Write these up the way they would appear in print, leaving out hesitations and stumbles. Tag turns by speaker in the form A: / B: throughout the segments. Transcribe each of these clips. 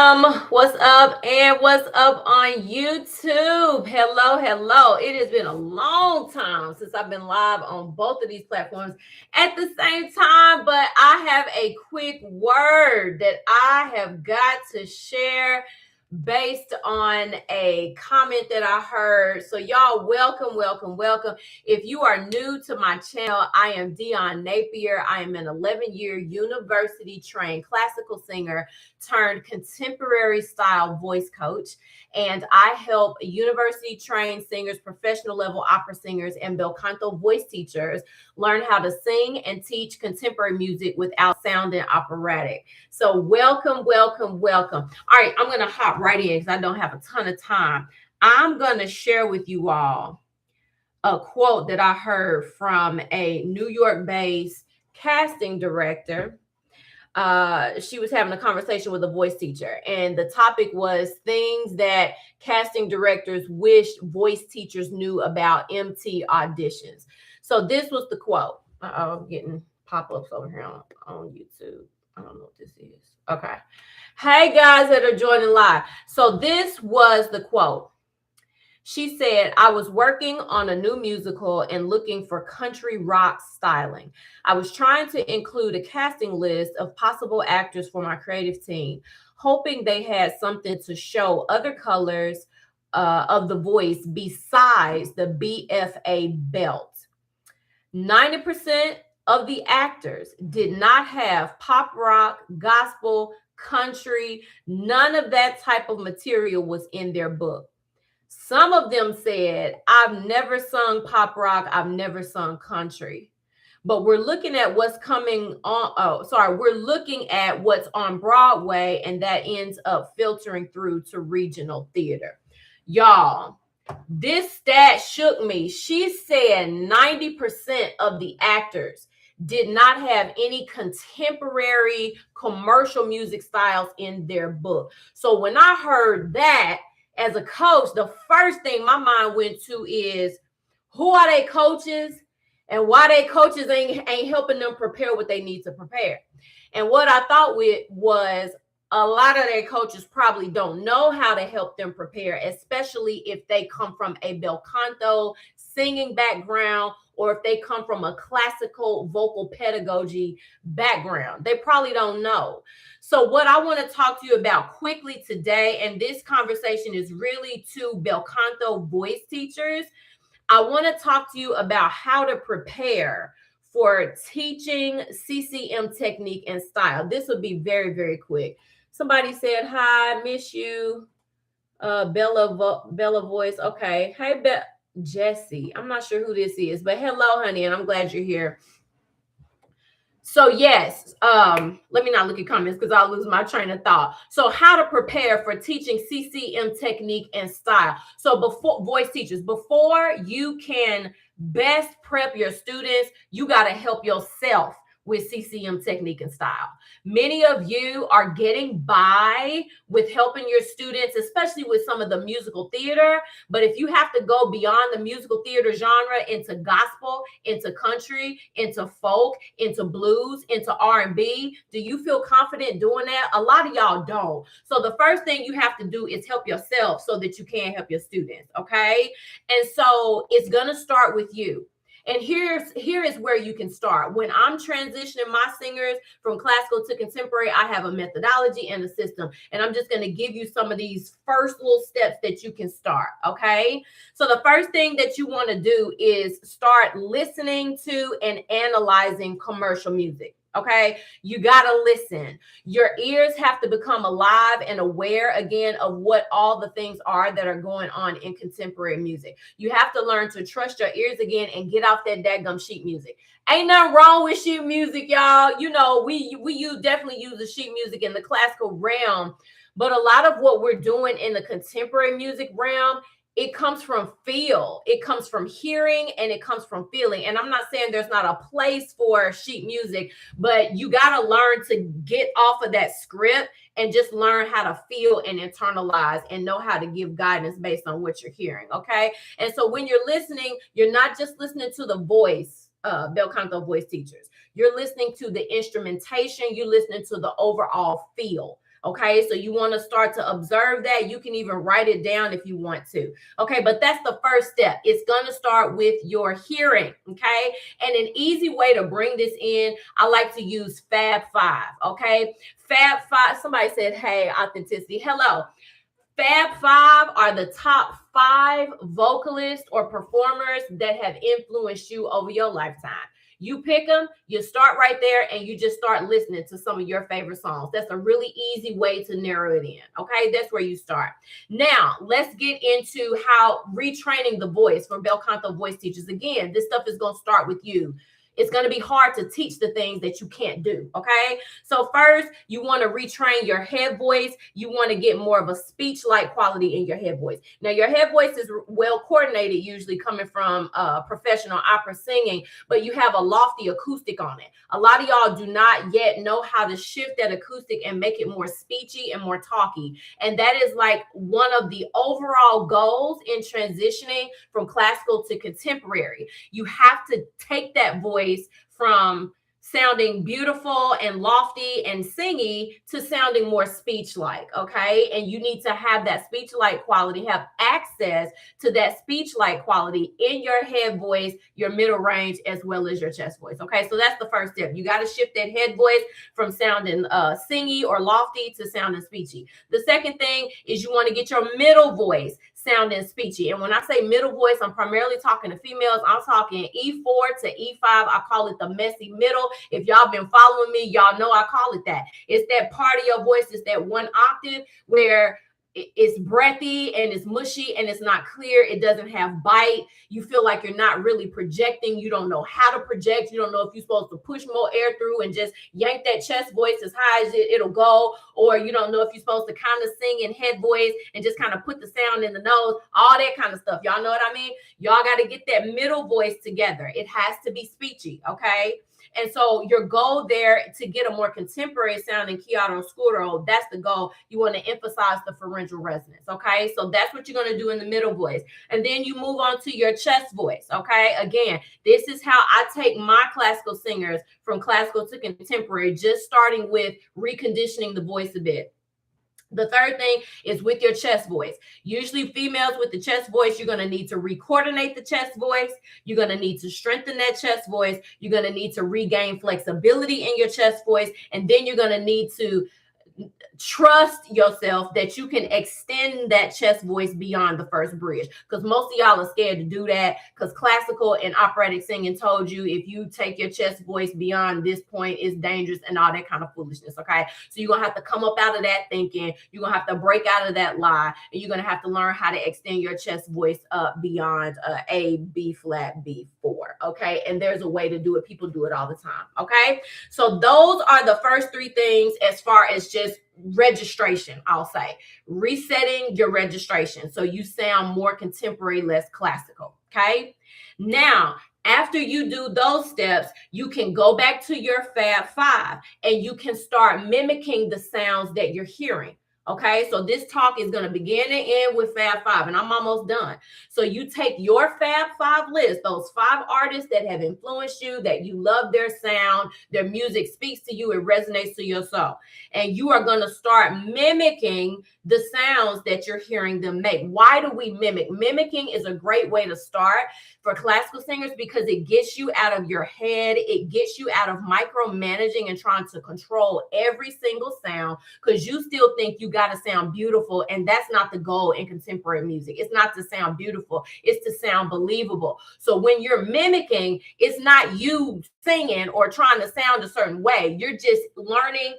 A: What's up and what's up on YouTube? Hello, hello. It has been a long time since I've been live on both of these platforms at the same time, but I have a quick word that I have got to share based on a comment that I heard. So y'all, welcome, welcome, welcome. If you are new to my channel, I am Dion Napier. I am an 11-year university trained classical singer turned contemporary style voice coach. And I help university trained singers, professional level opera singers, and Bel Canto voice teachers learn how to sing and teach contemporary music without sounding operatic. So welcome, welcome, welcome. All right, I'm going to hop right in because I don't have a ton of time. I'm going to share with you all a quote that I heard from a New York-based casting director. She was having a conversation with a voice teacher, and the topic was things that casting directors wished voice teachers knew about MT auditions. So this was the quote. I'm getting pop-ups over here on YouTube. I don't know what this is. Okay. Hey guys that are joining live. So this was the quote. She said, I was working on a new musical and looking for country rock styling. I was trying to include a casting list of possible actors for my creative team, hoping they had something to show other colors of the voice besides the BFA belt. 90% of the actors did not have pop rock, gospel, country. None of that type of material was in their book. Some of them said, I've never sung pop rock. I've never sung country. But we're looking at what's coming on. We're looking at what's on Broadway, and that ends up filtering through to regional theater. Y'all, this stat shook me. She said 90% of the actors did not have any contemporary commercial music styles in their book. So when I heard that, as a coach, the first thing my mind went to is, who are they coaches and why they coaches ain't helping them prepare what they need to prepare? And what I thought was a lot of their coaches probably don't know how to help them prepare, especially if they come from a bel canto singing background, or if they come from a classical vocal pedagogy background. They probably don't know. So what I want to talk to you about quickly today, and this conversation is really to bel canto voice teachers. I want to talk to you about how to prepare for teaching CCM technique and style. This will be very, very quick. Somebody said, hi, miss you. Bella voice. Okay. Hey, Jesse. I'm not sure who this is, but hello, honey, and I'm glad you're here. So yes, let me not look at comments because I'll lose my train of thought. So how to prepare for teaching CCM technique and style. So before voice teachers, before you can best prep your students, you got to help yourself with CCM technique and style. Many of you are getting by with helping your students, especially with some of the musical theater. But if you have to go beyond the musical theater genre into gospel, into country, into folk, into blues, into R&B, do you feel confident doing that? A lot of y'all don't. So the first thing you have to do is help yourself so that you can help your students, okay? And so it's going to start with you. And here is where you can start. When I'm transitioning my singers from classical to contemporary, I have a methodology and a system. And I'm just going to give you some of these first little steps that you can start, okay? So the first thing that you want to do is start listening to and analyzing commercial music. Okay, you got to listen. Your ears have to become alive and aware again of what all the things are that are going on in contemporary music. You have to learn to trust your ears again and get off that dadgum sheet music. Ain't nothing wrong with sheet music, y'all. You know, we definitely use the sheet music in the classical realm, but a lot of what we're doing in the contemporary music realm, it comes from feel, it comes from hearing, and it comes from feeling. And I'm not saying there's not a place for sheet music, but you got to learn to get off of that script and just learn how to feel and internalize and know how to give guidance based on what you're hearing. Okay. And so when you're listening, you're not just listening to the voice, bel canto voice teachers. You're listening to the instrumentation. You're listening to the overall feel. Okay, so you want to start to observe that. You can even write it down if you want to. Okay, but that's the first step. It's going to start with your hearing. Okay, and an easy way to bring this in, I like to use Fab Five. Okay, Fab Five. Somebody said, "Hey, authenticity." Hello. Fab Five are the top 5 vocalists or performers that have influenced you over your lifetime. You pick them, you start right there, and you just start listening to some of your favorite songs. That's a really easy way to narrow it in. Okay, that's where you start. Now, let's get into how retraining the voice for Bel Canto voice teachers. Again, this stuff is going to start with you. It's going to be hard to teach the things that you can't do. Okay. So, first, you want to retrain your head voice. You want to get more of a speech like quality in your head voice. Now, your head voice is well coordinated, usually coming from professional opera singing, but you have a lofty acoustic on it. A lot of y'all do not yet know how to shift that acoustic and make it more speechy and more talky. And that is like one of the overall goals in transitioning from classical to contemporary. You have to take that voice from sounding beautiful and lofty and singy to sounding more speech-like, okay? And you need to have that speech-like quality, have access to that speech-like quality in your head voice, your middle range, as well as your chest voice, okay? So that's the first step. You got to shift that head voice from sounding singy or lofty to sounding speechy. The second thing is you want to get your middle voice sounding speechy. And when I say middle voice, I'm primarily talking to females. I'm talking E4 to E5. I call it the messy middle. If y'all been following me, y'all know I call it that. It's that part of your voice, it's that one octave where it's breathy and it's mushy and it's not clear. It doesn't have bite. You feel like you're not really projecting. You don't know how to project. You don't know if you're supposed to push more air through and just yank that chest voice as high as it'll go, or you don't know if you're supposed to kind of sing in head voice and just kind of put the sound in the nose, all that kind of stuff. Y'all know what I mean? Y'all got to get that middle voice together. It has to be speechy, okay? And so your goal there to get a more contemporary sounding chiaroscuro, that's the goal. You want to emphasize the pharyngeal resonance, okay? So that's what you're going to do in the middle voice. And then you move on to your chest voice, okay? Again, this is how I take my classical singers from classical to contemporary, just starting with reconditioning the voice a bit. The third thing is with your chest voice. Usually females with the chest voice, you're going to need to recoordinate the chest voice. You're going to need to strengthen that chest voice. You're going to need to regain flexibility in your chest voice. And then you're going to need to trust yourself that you can extend that chest voice beyond the first bridge, because most of y'all are scared to do that because classical and operatic singing told you if you take your chest voice beyond this point, it's dangerous and all that kind of foolishness. Okay, so you're gonna have to come up out of that thinking. You're gonna have to break out of that lie, and you're gonna have to learn how to extend your chest voice up beyond A, B flat, B4. Okay, and there's a way to do it. People do it all the time. Okay, so those are the first 3 things as far as just registration. I'll say resetting your registration so you sound more contemporary, less classical. Okay, now after you do those steps, you can go back to your Fab Five and you can start mimicking the sounds that you're hearing. Okay, so this talk is going to begin and end with Fab Five, and I'm almost done. So you take your Fab Five list, those 5 artists that have influenced you, that you love their sound, their music speaks to you, it resonates to your soul, and you are going to start mimicking the sounds that you're hearing them make. Why do we mimic? Mimicking is a great way to start for classical singers because it gets you out of your head. It gets you out of micromanaging and trying to control every single sound because you still think you got to sound beautiful, and that's not the goal in contemporary music. It's not to sound beautiful, it's to sound believable. So when you're mimicking, it's not you singing or trying to sound a certain way. You're just learning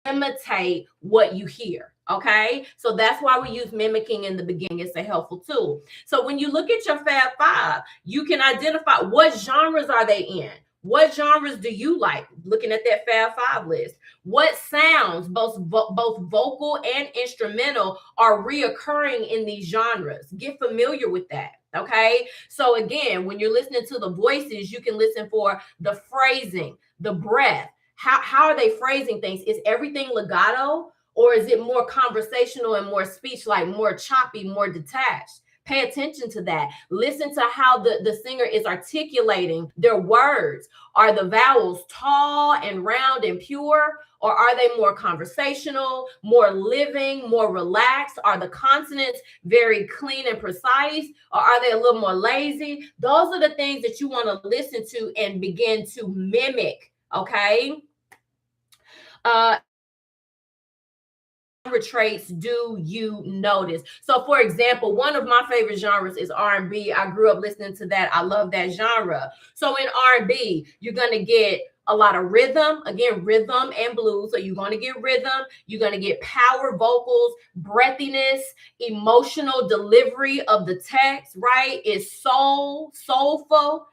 A: to imitate what you hear. Okay, so that's why we use mimicking in the beginning. It's a helpful tool. So when you look at your Fab Five, you can identify what genres are they in. What genres do you like? Looking at that Fab Five list, what sounds, both vocal and instrumental, are reoccurring in these genres? Get familiar with that. Okay, so again, when you're listening to the voices, you can listen for the phrasing, the breath. How are they phrasing things? Is everything legato? Or is it more conversational and more speech, like more choppy, more detached? Pay attention to that. Listen to how the singer is articulating their words. Are the vowels tall and round and pure? Or are they more conversational, more living, more relaxed? Are the consonants very clean and precise? Or are they a little more lazy? Those are the things that you want to listen to and begin to mimic. Okay. Uh, traits do you notice? So for example, one of my favorite genres is R&B. I grew up listening to that. I love that genre. So in R&B, you're going to get a lot of rhythm, again, rhythm and blues. So you're going to get rhythm, you're going to get power vocals, breathiness, emotional delivery of the text, right? It's soulful.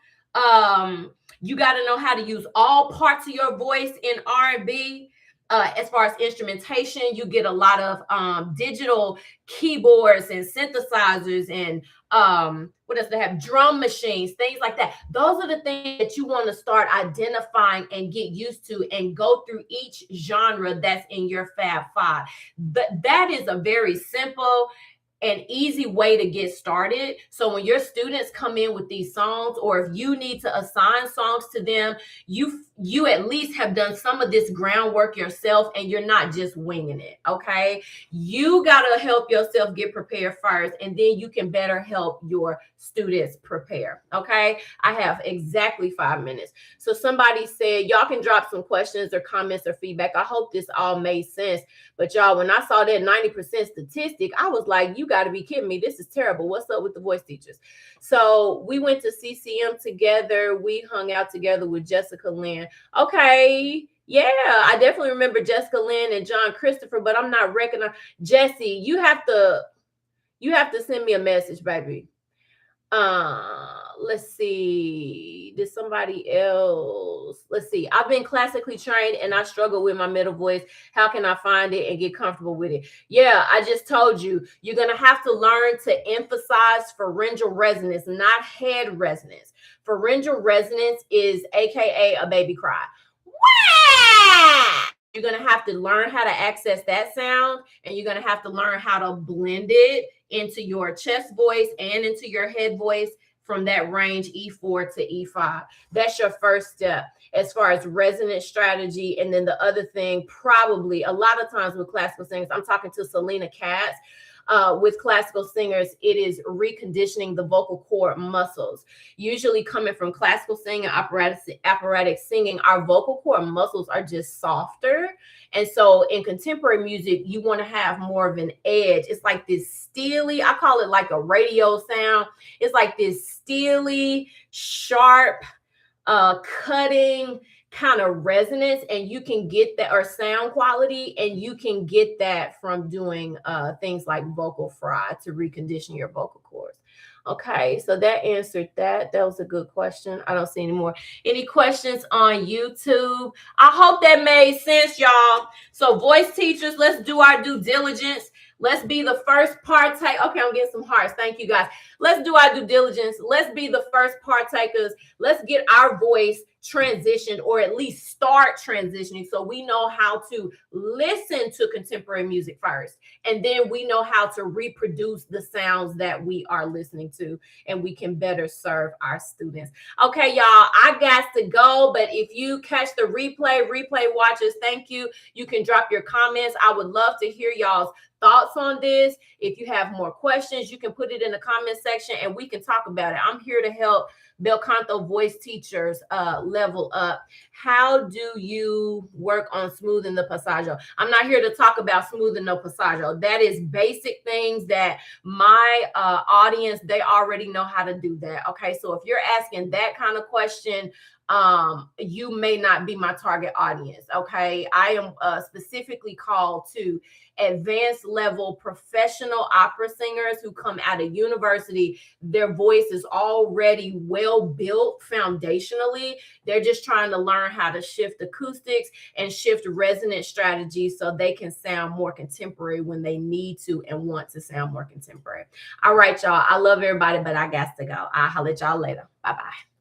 A: You got to know how to use all parts of your voice in R&B. As far as instrumentation, you get a lot of digital keyboards and synthesizers and what else they have, drum machines, things like that. Those are the things that you want to start identifying and get used to and go through each genre that's in your Fab Five. But that is a very simple an easy way to get started. So when your students come in with these songs, or if you need to assign songs to them, you at least have done some of this groundwork yourself and you're not just winging it. Okay. You got to help yourself get prepared first, and then you can better help your students prepare. Okay. I have exactly 5 minutes. So somebody said, y'all can drop some questions or comments or feedback. I hope this all made sense. But y'all, when I saw that 90% statistic, I was like, you got to be kidding me. This is terrible. What's up with the voice teachers? So we went to CCM together. We hung out together with Jessica Lynn. Okay. Yeah, I definitely remember Jessica Lynn and John Christopher, but I'm not recognizing. Jesse, you have to send me a message, baby. Let's see. Did somebody else? Let's see. I've been classically trained and I struggle with my middle voice. How can I find it and get comfortable with it? Yeah, I just told you, you're going to have to learn to emphasize pharyngeal resonance, not head resonance. Pharyngeal resonance is AKA a baby cry. You're going to have to learn how to access that sound, and you're going to have to learn how to blend it into your chest voice and into your head voice from that range E4 to E5. That's your first step as far as resonance strategy. And then the other thing, probably a lot of times with classical singers, I'm talking to Selena Katz. With classical singers, it is reconditioning the vocal cord muscles. Usually coming from classical singing, operatic singing, our vocal cord muscles are just softer. And so in contemporary music, you want to have more of an edge. It's like this steely, I call it like a radio sound. It's like this steely, sharp, cutting kind of resonance, and you can get that, or sound quality, and you can get that from doing things like vocal fry to recondition your vocal cords. Okay, so that answered that. That was a good question. I don't see any more. Any questions on YouTube? I hope that made sense, y'all. So voice teachers, let's do our due diligence. Let's be the first partake. Okay, I'm getting some hearts. Thank you, guys. Let's do our due diligence. Let's be the first partakers. Let's get our voice transitioned, or at least start transitioning, so we know how to listen to contemporary music first, and then we know how to reproduce the sounds that we are listening to, and we can better serve our students. Okay, y'all, I got to go, but if you catch the replay watchers, thank you. You can drop your comments. I would love to hear y'all's thoughts on this. If you have more questions, you can put it in the comment section and we can talk about it. I'm here to help Bel Canto voice teachers level up. How do you work on smoothing the passaggio? I'm not here to talk about smoothing no passaggio. That is basic things that my audience, they already know how to do that. Okay, so if you're asking that kind of question, you may not be my target audience. Okay, I am specifically called to advanced level professional opera singers who come out of university. Their voice is already well built foundationally. They're just trying to learn how to shift acoustics and shift resonance strategies so they can sound more contemporary when they need to and want to sound more contemporary. All right, y'all. I love everybody, but I got to go. I'll holler at y'all later. Bye-bye.